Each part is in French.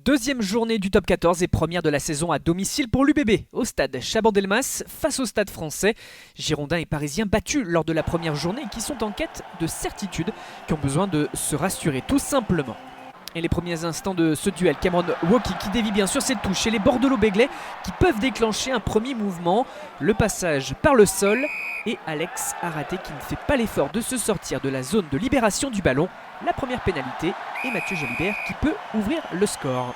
Deuxième journée du top 14 et première de la saison à domicile pour l'UBB au stade Chabandelmas face au stade français. Girondins et Parisiens battus lors de la première journée et qui sont en quête de certitude, qui ont besoin de se rassurer tout simplement. Et les premiers instants de ce duel, Cameron Wauquiez qui dévie bien sûr ses touches et les Bordelot-Béglais qui peuvent déclencher un premier mouvement, le passage par le sol et Alex Araté qui ne fait pas l'effort de se sortir de la zone de libération du ballon. La première pénalité et Mathieu Jalibert qui peut ouvrir le score.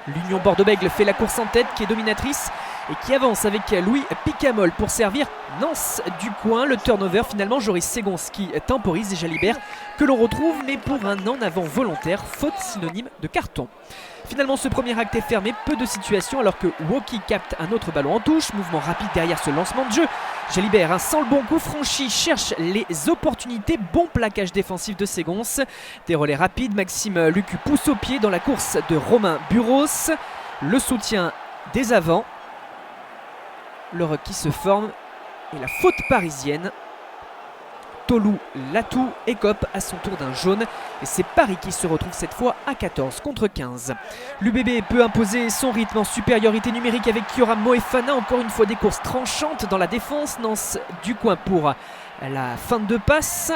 L'Union Bordeaux-Bègles fait la course en tête qui est dominatrice et qui avance avec Louis Picamol pour servir Nance du coin. Le turnover finalement, Joris Segonski temporise et Jalibert que l'on retrouve mais pour un en avant volontaire, faute synonyme de carton. Finalement ce premier acte est fermé, peu de situations alors que Wauquiez capte un autre ballon en touche, mouvement rapide derrière ce lancement de jeu. Jalibert sans le bon coup franchi, cherche les opportunités, bon plaquage défensif de Ségonce. Des relais rapides, Maxime Lucu pousse au pied dans la course de Romain Buros. Le soutien des avants, le ruck qui se forme et la faute parisienne. Tolou Latou écope à son tour d'un jaune et c'est Paris qui se retrouve cette fois à 14 contre 15. L'UBB peut imposer son rythme en supériorité numérique avec Kioram Moefana, encore une fois des courses tranchantes dans la défense. Nance du coin pour la fin de passe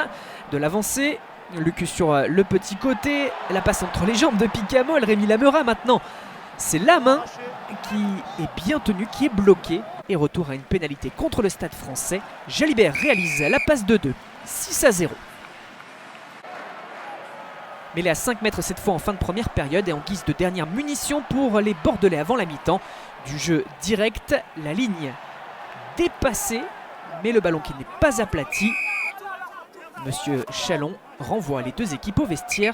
de l'avancée. Lucu sur le petit côté, la passe entre les jambes de Picamol, Rémi Lamera maintenant. C'est la main qui est bien tenue, qui est bloquée. Et retour à une pénalité contre le stade français. Jalibert réalise la passe de 2, 6-0. Mêlé à 5 mètres cette fois en fin de première période et en guise de dernière munition pour les Bordelais avant la mi-temps. Du jeu direct, la ligne dépassée, mais le ballon qui n'est pas aplati. Monsieur Chalon renvoie les deux équipes au vestiaire.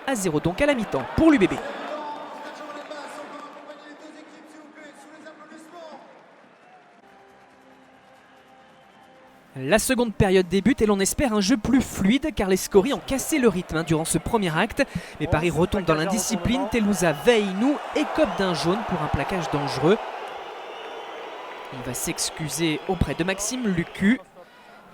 6-0 donc à la mi-temps pour l'UBB. La seconde période débute et l'on espère un jeu plus fluide car les scories ont cassé le rythme durant ce premier acte. Mais Paris retombe dans l'indiscipline, Telouza Veinou écope d'un jaune pour un plaquage dangereux. Il va s'excuser auprès de Maxime Lucu.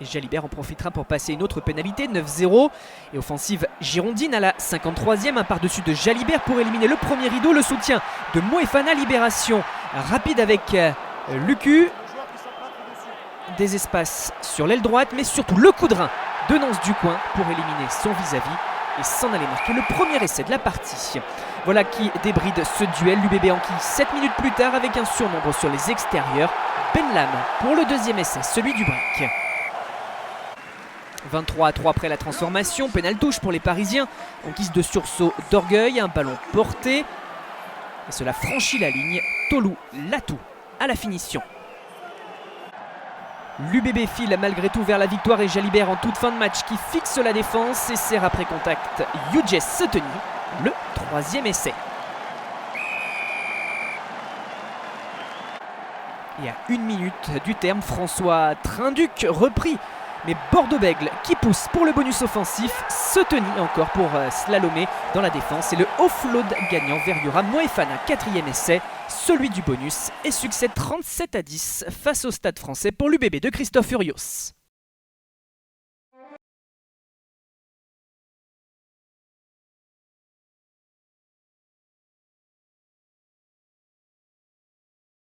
Et Jalibert en profitera pour passer une autre pénalité, 9-0. Et offensive girondine à la 53e, un par-dessus de Jalibert pour éliminer le premier rideau. Le soutien de Moefana, libération rapide avec Lucu. Des espaces sur l'aile droite, mais surtout le coup de rein de Nance du coin pour éliminer son vis-à-vis et s'en aller marquer le premier essai de la partie. Voilà qui débride ce duel. L'UBB enquille 7 minutes plus tard avec un surnombre sur les extérieurs. Benlam pour le deuxième essai, celui du break. 23-3 après la transformation, pénal touche pour les Parisiens en guise de sursaut d'orgueil, un ballon porté et cela franchit la ligne. Tolou Latou à la finition. L'UBB file malgré tout vers la victoire et Jalibert en toute fin de match qui fixe la défense et sert après contact Youjes Seteni, le troisième essai. Et à 1 minute du terme, François Trinduc repris. Mais Bordeaux-Bègles qui pousse pour le bonus offensif, Seteni encore pour slalomer dans la défense et le offload gagnant vers Yoram Moefana, quatrième essai, celui du bonus et succès 37-10 face au stade français pour l'UBB de Christophe Urios.